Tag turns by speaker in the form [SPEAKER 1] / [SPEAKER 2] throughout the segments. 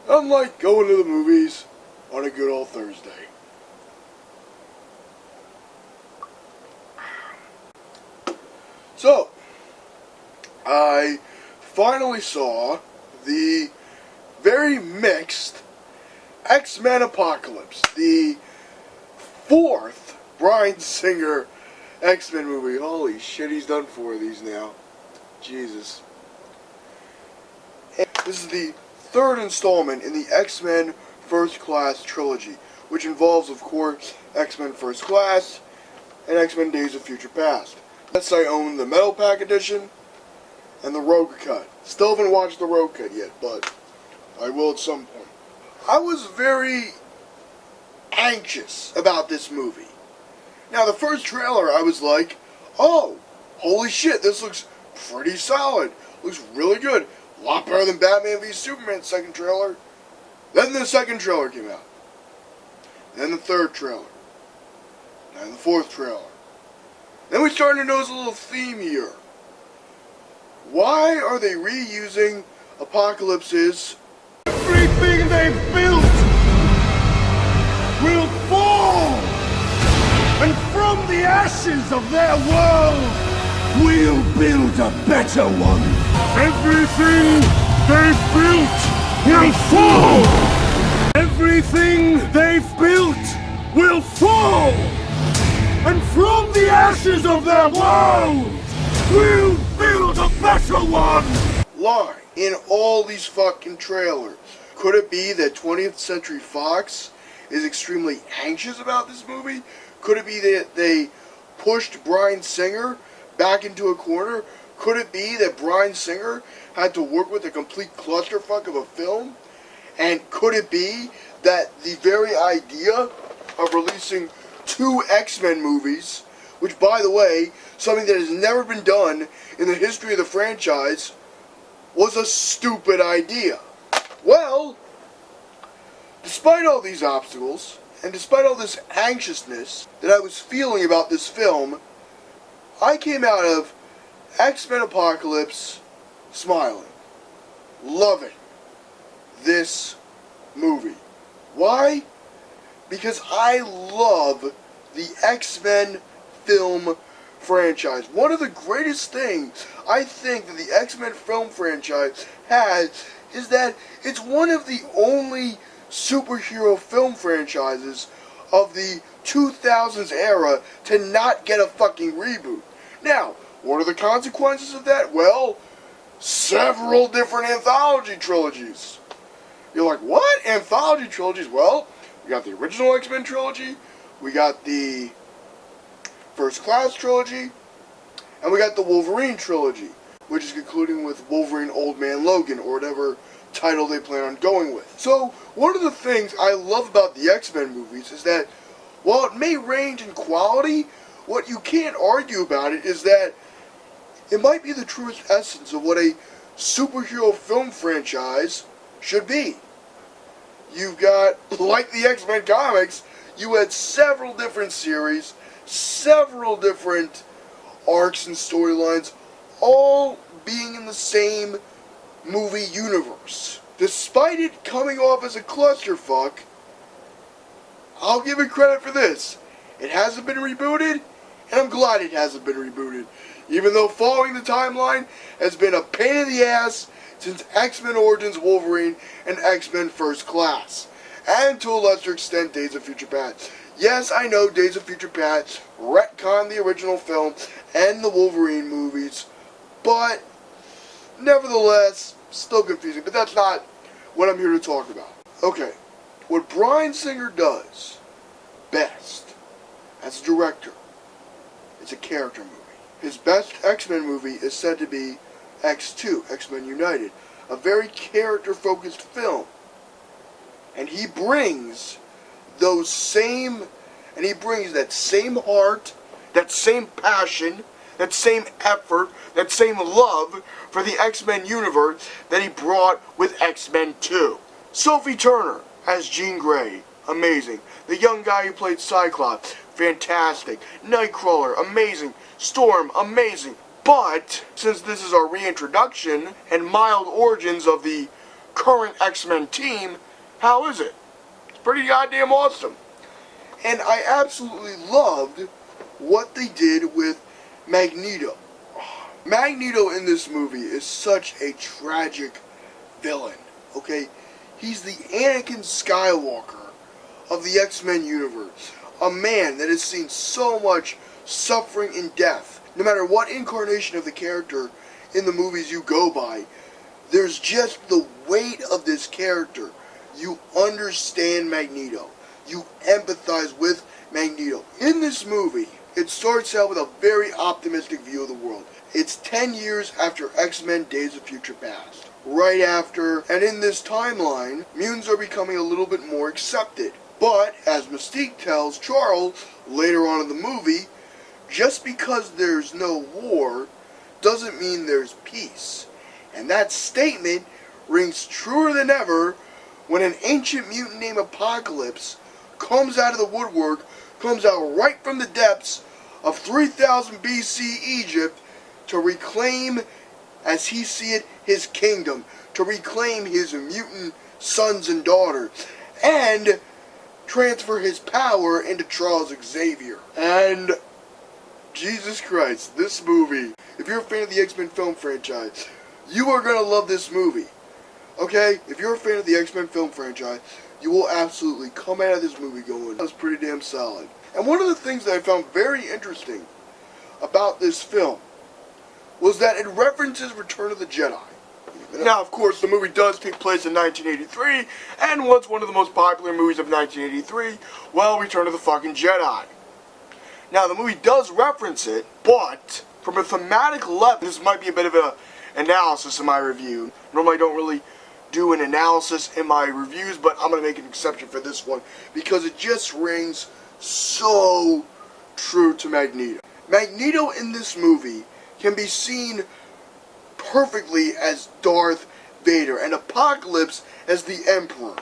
[SPEAKER 1] unlike going to the movies on a good old Thursday. So, I finally saw the very mixed X-Men Apocalypse, the fourth Bryan Singer X-Men movie. Holy shit, he's done 4 of these now. Jesus. And this is the third installment in the X-Men First Class trilogy, which involves, of course, X-Men First Class and X-Men Days of Future Past. Yes, I own the Metal Pack Edition and the Rogue Cut. Still haven't watched the Rogue Cut yet, but I will at some point. I was very anxious about this movie. Now, the first trailer, I was like, oh, holy shit, this looks pretty solid. Looks really good. A lot better than Batman v Superman's second trailer. Then the second trailer came out. Then the third trailer. And the fourth trailer. Then we started to notice a little theme here. Why are they reusing Apocalypse's...
[SPEAKER 2] Everything they've built will fall! And from the ashes of their world, we'll build a better one! Everything they've built will fall! Everything they've built will fall! And from the ashes of their world, we'll build a better one!
[SPEAKER 1] Line in all these fucking trailers. Could it be that 20th Century Fox is extremely anxious about this movie? Could it be that they pushed Bryan Singer back into a corner? Could it be that Bryan Singer had to work with a complete clusterfuck of a film? And could it be that the very idea of releasing 2 X-Men movies, which, by the way, something that has never been done in the history of the franchise, was a stupid idea? Well, despite all these obstacles, and despite all this anxiousness that I was feeling about this film, I came out of X-Men Apocalypse smiling, loving this movie. Why? Because I love the X-Men film franchise. One of the greatest things I think that the X-Men film franchise has is that it's one of the only superhero film franchises of the 2000s era to not get a fucking reboot. Now, what are the consequences of that? Well, several different anthology trilogies. You're like, what? Anthology trilogies? Well, we got the original X-Men trilogy, we got the First Class trilogy, and we got the Wolverine trilogy, which is concluding with Wolverine Old Man Logan, or whatever title they plan on going with. So, one of the things I love about the X-Men movies is that, while it may range in quality, what you can't argue about it is that it might be the truest essence of what a superhero film franchise should be. You've got, like the X-Men comics, you had several different series, several different arcs and storylines, all being in the same movie universe. Despite it coming off as a clusterfuck, I'll give it credit for this. It hasn't been rebooted, and I'm glad it hasn't been rebooted. Even though following the timeline has been a pain in the ass since X-Men Origins Wolverine and X-Men First Class. And to a lesser extent, Days of Future Past. Yes, I know Days of Future Past retconned the original film and the Wolverine movies, but nevertheless, still confusing. But that's not what I'm here to talk about. Okay, what Bryan Singer does best as a director is a character movie. His best X-Men movie is said to be X2, X-Men United, a very character-focused film. And he brings that same heart, that same passion, that same effort, that same love for the X-Men universe that he brought with X-Men 2. Sophie Turner as Jean Grey, amazing. The young guy who played Cyclops, fantastic. Nightcrawler, amazing. Storm, amazing. But, since this is our reintroduction and mild origins of the current X-Men team, how is it? It's pretty goddamn awesome. And I absolutely loved what they did with Magneto. Magneto in this movie is such a tragic villain, okay? He's the Anakin Skywalker of the X-Men universe. A man that has seen so much suffering and death. No matter what incarnation of the character in the movies you go by, there's just the weight of this character. You understand Magneto. You empathize with Magneto. In this movie, it starts out with a very optimistic view of the world. It's 10 years after X-Men Days of Future Past. Right after, and in this timeline, mutants are becoming a little bit more accepted. But, as Mystique tells Charles later on in the movie, just because there's no war doesn't mean there's peace. And that statement rings truer than ever when an ancient mutant named Apocalypse comes out of the woodwork, comes out right from the depths of 3000 BC Egypt to reclaim, as he see it, his kingdom, to reclaim his mutant sons and daughters, and transfer his power into Charles Xavier. And Jesus Christ, this movie, if you're a fan of the X-Men film franchise, you are going to love this movie. Okay? If you're a fan of the X-Men film franchise, you will absolutely come out of this movie going, that was pretty damn solid. And one of the things that I found very interesting about this film was that it references Return of the Jedi. Now, of course, the movie does take place in 1983, and what's one of the most popular movies of 1983? Well, Return of the fucking Jedi. Now, the movie does reference it, but from a thematic level, this might be a bit of an analysis in my review. Normally, I don't really do an analysis in my reviews, but I'm going to make an exception for this one because it just rings so true to Magneto. Magneto in this movie can be seen perfectly as Darth Vader and Apocalypse as the Emperor.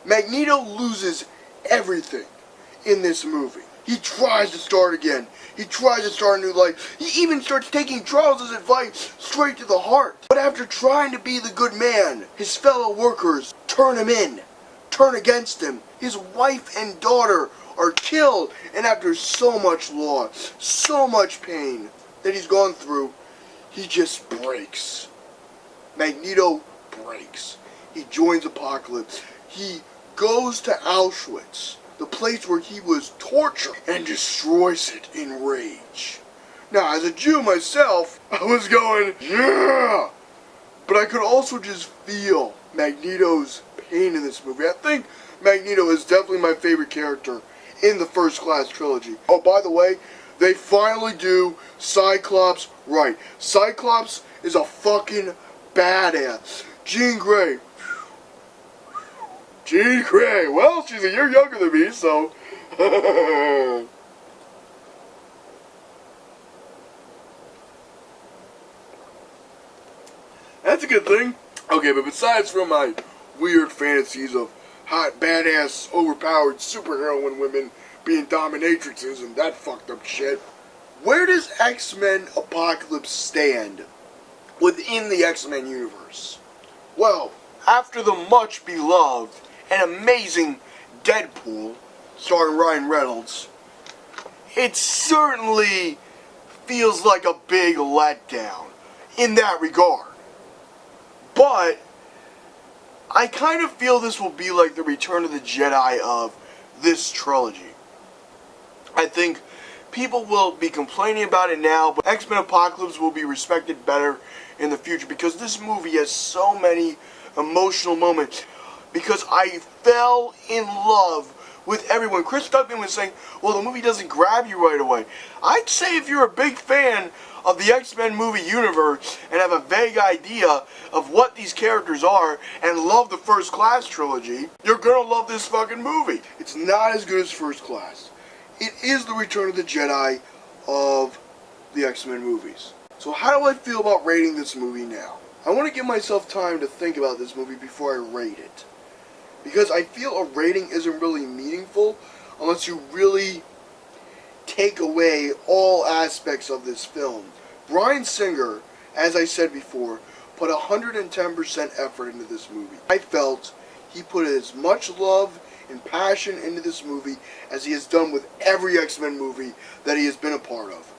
[SPEAKER 1] Magneto loses everything in this movie. He tries to start again. He tries to start a new life. He even starts taking Charles' advice straight to the heart. But after trying to be the good man, his fellow workers turn him in, turn against him. His wife and daughter are killed, and after so much loss, so much pain that he's gone through, he just breaks. Magneto breaks. He joins Apocalypse. He goes to Auschwitz, the place where he was tortured, and destroys it in rage. Now, as a Jew myself, I was going, yeah! But I could also just feel Magneto's pain in this movie. I think Magneto is definitely my favorite character in the First Class trilogy. Oh, by the way, they finally do Cyclops right. Cyclops is a fucking badass. Jean Grey. Jean Grey. Well, she's a year younger than me, so. That's a good thing. Okay, but besides from my weird fantasies of hot, badass, overpowered superheroine women being dominatrixes and that fucked up shit, where does X-Men Apocalypse stand within the X-Men universe? Well, after the much beloved and amazing Deadpool, starring Ryan Reynolds, it certainly feels like a big letdown in that regard. But I kind of feel this will be like the Return of the Jedi of this trilogy. I think people will be complaining about it now, but X-Men Apocalypse will be respected better in the future because this movie has so many emotional moments. Because I fell in love with everyone. Chris Tuckman was saying, well, the movie doesn't grab you right away. I'd say if you're a big fan of the X-Men movie universe and have a vague idea of what these characters are and love the First Class trilogy, you're gonna love this fucking movie. It's not as good as First Class. It is the Return of the Jedi of the X-Men movies. So how do I feel about rating this movie now? I want to give myself time to think about this movie before I rate it. Because I feel a rating isn't really meaningful unless you really take away all aspects of this film. Bryan Singer, as I said before, put 110% effort into this movie. I felt he put as much love and passion into this movie as he has done with every X-Men movie that he has been a part of.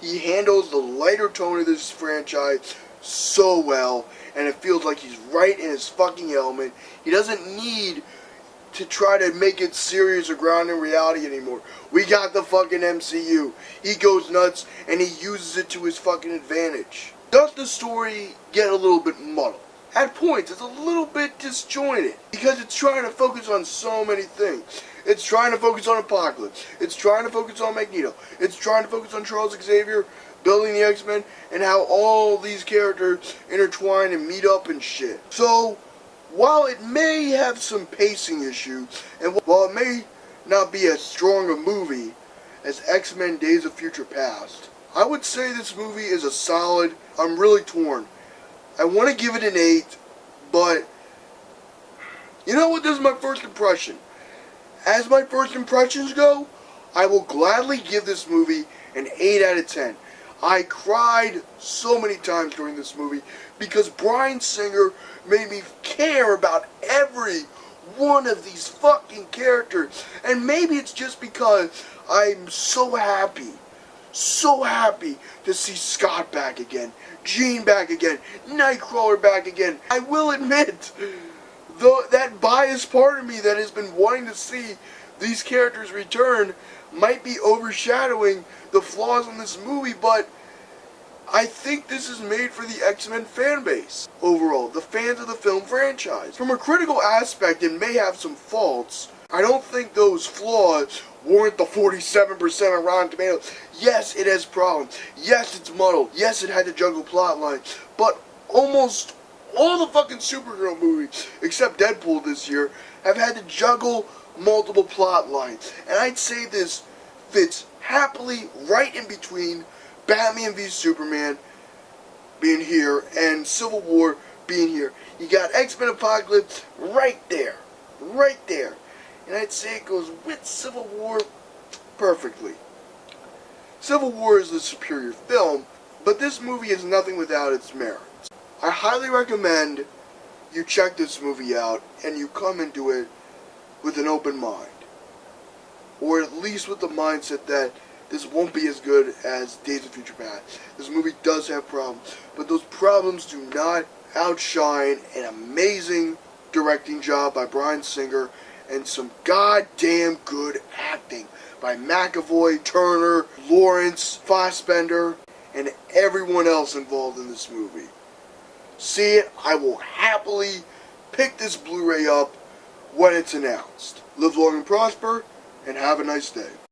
[SPEAKER 1] He handles the lighter tone of this franchise so well, and it feels like he's right in his fucking element. He doesn't need to try to make it serious or grounded in reality anymore. We got the fucking MCU. He goes nuts and he uses it to his fucking advantage. Does the story get a little bit muddled? At points, it's a little bit disjointed because it's trying to focus on so many things. It's trying to focus on Apocalypse. It's trying to focus on Magneto. It's trying to focus on Charles Xavier, building the X-Men, and how all these characters intertwine and meet up and shit. So, while it may have some pacing issues, and while it may not be as strong a movie as X-Men Days of Future Past, I would say this movie is a solid. I'm really torn. I want to give it an 8, but you know what? This is my first impression. As my first impressions go, I will gladly give this movie an 8 out of 10. I cried so many times during this movie because Bryan Singer made me care about every one of these fucking characters. And maybe it's just because I'm so happy to see Scott back again, Jean back again, Nightcrawler back again. I will admit, though, that biased part of me that has been wanting to see these characters return might be overshadowing the flaws in this movie, but I think this is made for the X-Men fan base. Overall, the fans of the film franchise. From a critical aspect, it may have some faults. I don't think those flaws warrant the 47% on Rotten Tomatoes. Yes, it has problems. Yes, it's muddled. Yes, it had to juggle plot lines. But almost all the fucking superhero movies, except Deadpool this year, have had to juggle multiple plot lines. And I'd say this fits happily right in between Batman v Superman being here and Civil War being here. You got X-Men Apocalypse right there. Right there. And I'd say it goes with Civil War perfectly. Civil War is the superior film, but this movie is nothing without its merits. I highly recommend you check this movie out and you come into it with an open mind. Or at least with the mindset that this won't be as good as Days of Future Past. This movie does have problems, but those problems do not outshine an amazing directing job by Bryan Singer and some goddamn good acting by McAvoy, Turner, Lawrence, Fassbender, and everyone else involved in this movie. See it, I will happily pick this Blu-ray up when it's announced. Live long and prosper, and have a nice day.